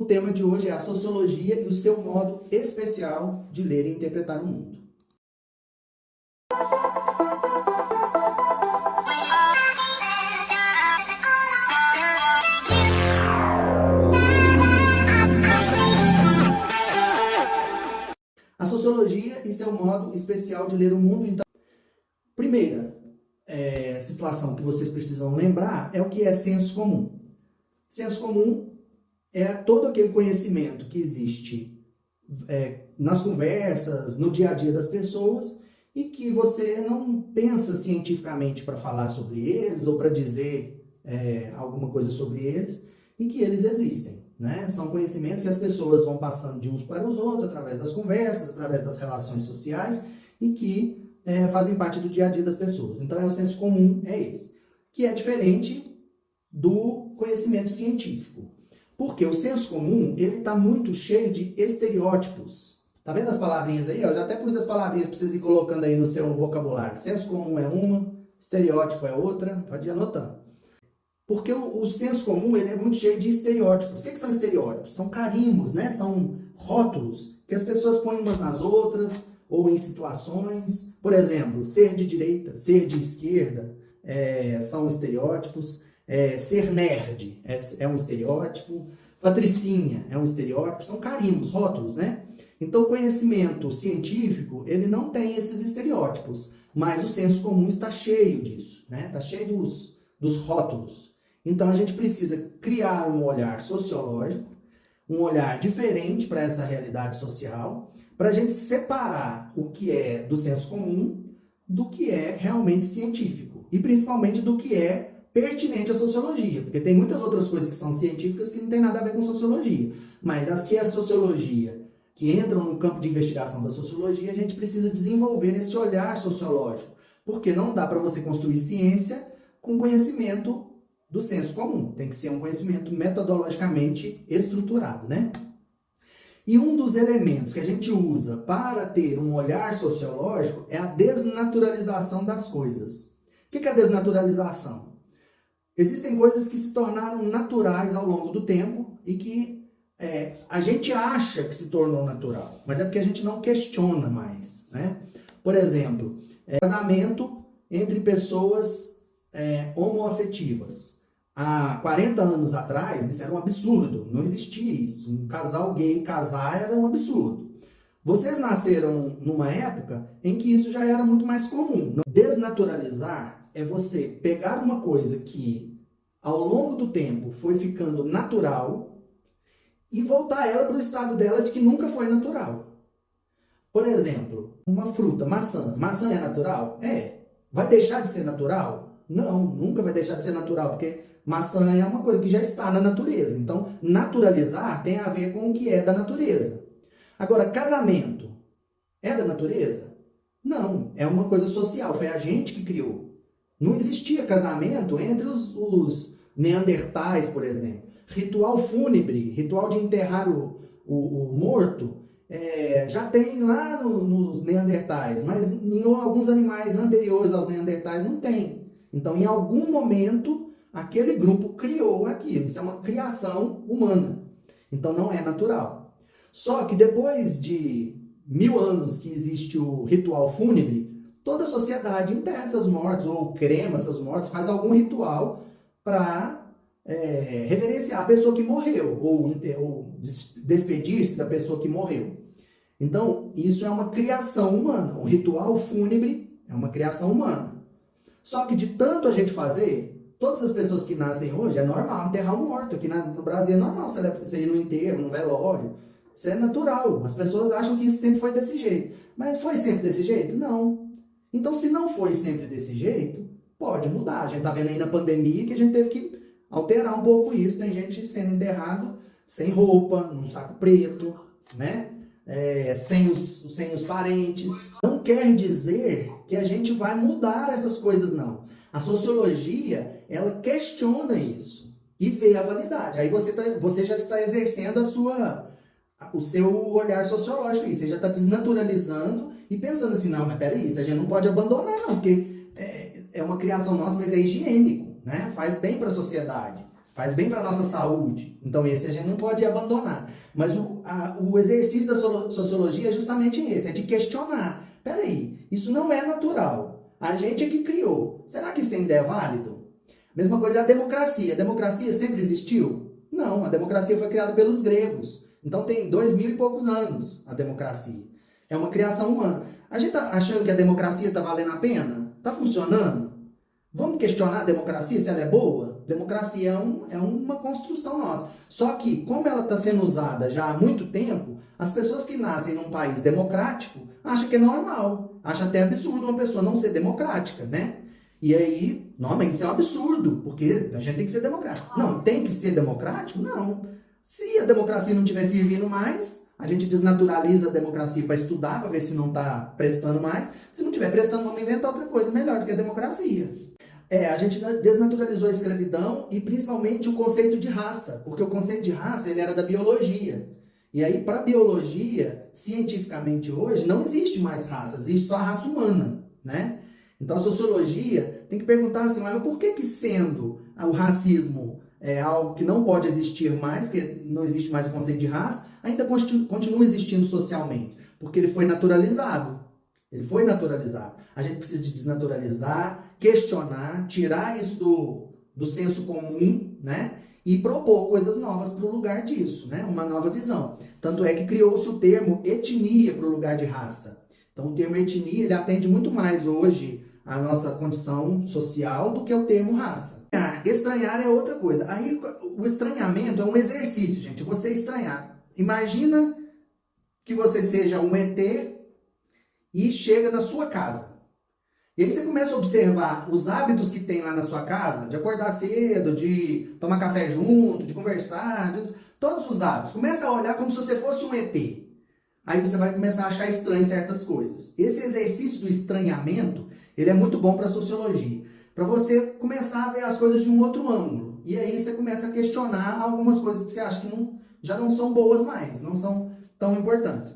O tema de hoje é a sociologia e o seu modo especial de ler e interpretar o mundo. A sociologia e seu modo especial de ler o mundo. Então, primeira situação que vocês precisam lembrar é o que é senso comum. Senso comum é todo aquele conhecimento que existe nas conversas, no dia a dia das pessoas, e que você não pensa cientificamente para falar sobre eles ou para dizer alguma coisa sobre eles, e que eles existem, né? São conhecimentos que as pessoas vão passando de uns para os outros através das conversas, através das relações sociais, e que fazem parte do dia a dia das pessoas. Então, o senso comum é esse, que é diferente do conhecimento científico. Porque o senso comum, ele está muito cheio de estereótipos. Tá vendo as palavrinhas aí? Eu já até pus as palavrinhas para vocês ir colocando aí no seu vocabulário. Senso comum é uma, estereótipo é outra, pode ir anotando. Porque o senso comum, ele é muito cheio de estereótipos. O que são estereótipos? São carimbos, né? São rótulos que as pessoas põem umas nas outras, ou em situações. Por exemplo, ser de direita, ser de esquerda, são estereótipos. Ser nerd é um estereótipo, patricinha é um estereótipo, são carimbos, rótulos, né? Então, o conhecimento científico, ele não tem esses estereótipos, mas o senso comum está cheio disso, né? Está cheio dos rótulos. Então, a gente precisa criar um olhar sociológico, um olhar diferente para essa realidade social, para a gente separar o que é do senso comum do que é realmente científico, e principalmente do que é pertinente à sociologia, porque tem muitas outras coisas que são científicas que não tem nada a ver com sociologia, mas as que é a sociologia, que entram no campo de investigação da sociologia, a gente precisa desenvolver esse olhar sociológico, porque não dá para você construir ciência com conhecimento do senso comum, tem que ser um conhecimento metodologicamente estruturado, né? E um dos elementos que a gente usa para ter um olhar sociológico é a desnaturalização das coisas. O que é a desnaturalização? Existem coisas que se tornaram naturais ao longo do tempo e que a gente acha que se tornou natural, mas é porque a gente não questiona mais, né? Por exemplo, casamento entre pessoas homoafetivas. Há 40 anos atrás, isso era um absurdo, não existia isso. Um casal gay casar era um absurdo. Vocês nasceram numa época em que isso já era muito mais comum. Desnaturalizar é você pegar uma coisa que, ao longo do tempo, foi ficando natural e voltar ela para o estado dela de que nunca foi natural. Por exemplo, uma fruta, maçã. Maçã é natural? É. Vai deixar de ser natural? Não, nunca vai deixar de ser natural, porque maçã é uma coisa que já está na natureza. Então, naturalizar tem a ver com o que é da natureza. Agora, casamento é da natureza? Não, é uma coisa social, foi a gente que criou. Não existia casamento entre os neandertais, por exemplo. Ritual fúnebre, ritual de enterrar o morto, já tem lá nos neandertais, mas em alguns animais anteriores aos neandertais não tem. Então, em algum momento, aquele grupo criou aquilo. Isso é uma criação humana. Então, não é natural. Só que depois de 1000 anos que existe o ritual fúnebre, toda a sociedade enterra seus mortos, ou crema seus mortos, faz algum ritual para reverenciar a pessoa que morreu, ou despedir-se da pessoa que morreu. Então, isso é uma criação humana. O ritual fúnebre é uma criação humana. Só que de tanto a gente fazer, todas as pessoas que nascem hoje, é normal enterrar um morto. Aqui no Brasil é normal você ir no enterro, no velório. Isso é natural. As pessoas acham que isso sempre foi desse jeito. Mas foi sempre desse jeito? Não. Então, se não foi sempre desse jeito, pode mudar. A gente está vendo aí na pandemia que a gente teve que alterar um pouco isso. Tem gente sendo enterrado sem roupa, num saco preto, né? Sem os parentes. Não quer dizer que a gente vai mudar essas coisas, não. A sociologia, ela questiona isso e vê a validade. Aí você já está exercendo o seu olhar sociológico aí. Você já está desnaturalizando e pensando assim, não, mas peraí, isso a gente não pode abandonar, não, porque é uma criação nossa, mas é higiênico, né? Faz bem para a sociedade. faz bem para a nossa saúde. Então esse a gente não pode abandonar. Mas o exercício da sociologia é justamente esse, é de questionar. Peraí, isso não é natural. A gente é que criou. Será que isso ainda é válido? Mesma coisa é a democracia. A democracia sempre existiu? Não, a democracia foi criada pelos gregos. Então tem 2000 e poucos anos a democracia. É uma criação humana. A gente está achando que a democracia está valendo a pena? Está funcionando? Vamos questionar a democracia, se ela é boa? Democracia é uma construção nossa. Só que, como ela está sendo usada já há muito tempo, as pessoas que nascem num país democrático acham que é normal. Acham até absurdo uma pessoa não ser democrática, né? E aí, não, mas isso é um absurdo, porque a gente tem que ser democrático. Não, tem que ser democrático? Não. Se a democracia não estiver servindo mais, a gente desnaturaliza a democracia para estudar, para ver se não está prestando mais. Se não estiver prestando, vamos inventar outra coisa melhor do que a democracia. A gente desnaturalizou a escravidão e principalmente o conceito de raça, porque o conceito de raça ele era da biologia. E aí, para a biologia, cientificamente hoje, não existe mais raça, existe só a raça humana, né? Então a sociologia tem que perguntar assim, mas por que sendo o racismo é algo que não pode existir mais, porque não existe mais o conceito de raça, ainda continua existindo socialmente? Porque ele foi naturalizado. Ele foi naturalizado. A gente precisa de desnaturalizar, questionar, tirar isso do senso comum, né? E propor coisas novas para o lugar disso, né? Uma nova visão. Tanto é que criou-se o termo etnia para o lugar de raça. Então o termo etnia ele atende muito mais hoje à nossa condição social do que o termo raça. Estranhar é outra coisa. Aí o estranhamento é um exercício, gente. Você estranhar. Imagina que você seja um ET e chega na sua casa. E aí você começa a observar os hábitos que tem lá na sua casa, de acordar cedo, de tomar café junto, de conversar, todos os hábitos. Começa a olhar como se você fosse um ET. Aí você vai começar a achar estranho certas coisas. Esse exercício do estranhamento, ele é muito bom para a sociologia. Para você começar a ver as coisas de um outro ângulo. E aí você começa a questionar algumas coisas que você acha que já não são boas mais, não são tão importantes.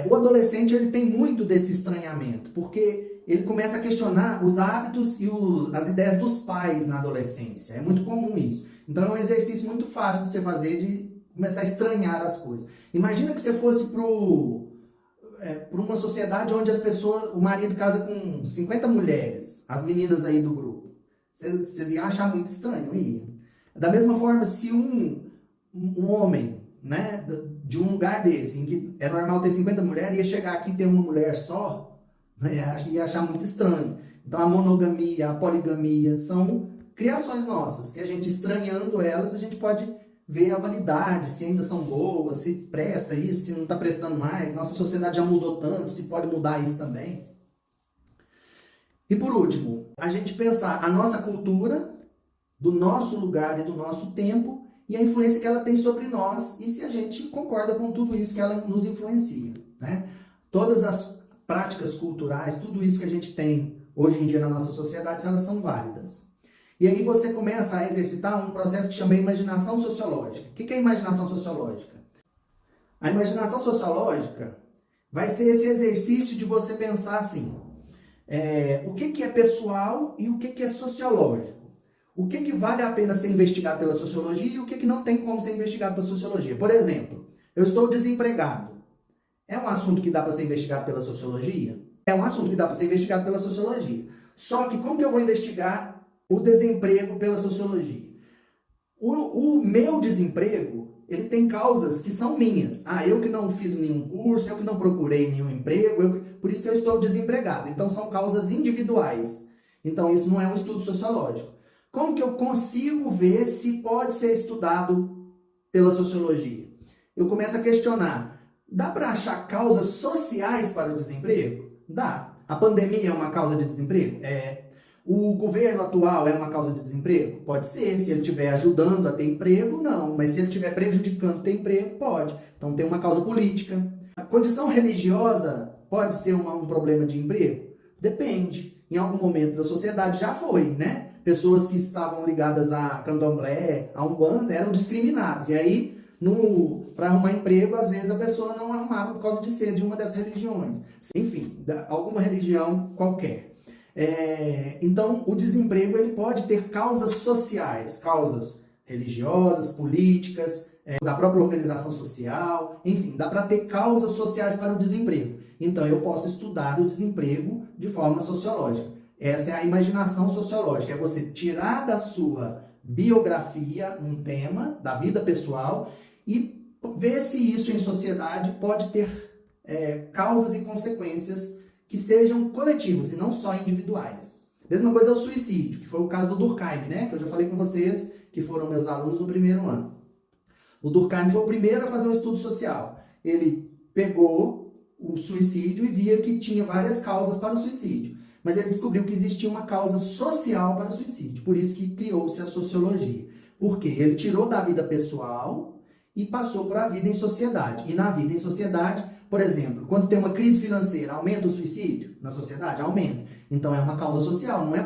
O adolescente ele tem muito desse estranhamento, porque ele começa a questionar os hábitos e as ideias dos pais na adolescência. É muito comum isso. Então é um exercício muito fácil de você fazer, de começar a estranhar as coisas. Imagina que você fosse para uma sociedade onde o marido casa com 50 mulheres, as meninas aí do grupo. Vocês iam achar muito estranho, ia. Da mesma forma, se um homem, né, de um lugar desse, em que é normal ter 50 mulheres, ia chegar aqui e ter uma mulher só, né, ia achar muito estranho. Então a monogamia, a poligamia são criações nossas, que a gente estranhando elas, a gente pode ver a validade, se ainda são boas, se presta isso, se não está prestando mais, nossa sociedade já mudou tanto, se pode mudar isso também. E por último, a gente pensar a nossa cultura, do nosso lugar e do nosso tempo, e a influência que ela tem sobre nós, e se a gente concorda com tudo isso que ela nos influencia, né? Todas as práticas culturais, tudo isso que a gente tem hoje em dia na nossa sociedade, elas são válidas. E aí você começa a exercitar um processo que chama imaginação sociológica. O que é imaginação sociológica? A imaginação sociológica vai ser esse exercício de você pensar assim, o que é pessoal e o que é sociológico. O que vale a pena ser investigado pela sociologia e o que não tem como ser investigado pela sociologia. Por exemplo, eu estou desempregado. É um assunto que dá para ser investigado pela sociologia? É um assunto que dá para ser investigado pela sociologia. Só que como que eu vou investigar o desemprego pela sociologia? O meu desemprego, ele tem causas que são minhas. Eu que não fiz nenhum curso, eu que não procurei nenhum emprego, por isso eu estou desempregado. Então são causas individuais. Então isso não é um estudo sociológico. Como que eu consigo ver se pode ser estudado pela sociologia? Eu começo a questionar. Dá para achar causas sociais para o desemprego? Dá. A pandemia é uma causa de desemprego? O governo atual é uma causa de desemprego? Pode ser. Se ele estiver ajudando a ter emprego, não. Mas se ele estiver prejudicando ter emprego, pode. Então tem uma causa política. A condição religiosa pode ser um problema de emprego? Depende. Em algum momento da sociedade já foi, né? Pessoas que estavam ligadas a candomblé, a umbanda, eram discriminadas. E aí, para arrumar emprego, às vezes a pessoa não arrumava por causa de ser de uma dessas religiões. Enfim, alguma religião qualquer. Então, o desemprego ele pode ter causas sociais, causas religiosas, políticas, da própria organização social, enfim, dá para ter causas sociais para o desemprego. Então, eu posso estudar o desemprego de forma sociológica. Essa é a imaginação sociológica, é você tirar da sua biografia um tema da vida pessoal e ver se isso em sociedade pode ter causas e consequências que sejam coletivas e não só individuais. Mesma coisa é o suicídio, que foi o caso do Durkheim, né? Que eu já falei com vocês, que foram meus alunos no primeiro ano. O Durkheim foi o primeiro a fazer um estudo social. Ele pegou o suicídio e via que tinha várias causas para o suicídio. Mas ele descobriu que existia uma causa social para o suicídio. Por isso que criou-se a sociologia. Porque ele tirou da vida pessoal e passou para a vida em sociedade. E na vida em sociedade, por exemplo, quando tem uma crise financeira, aumenta o suicídio na sociedade? Aumenta. Então é uma causa social, não é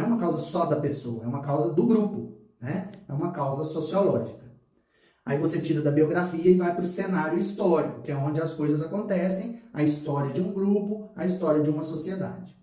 uma causa só da pessoa, é uma causa do grupo, né? É uma causa sociológica. Aí você tira da biografia e vai para o cenário histórico, que é onde as coisas acontecem, a história de um grupo, a história de uma sociedade.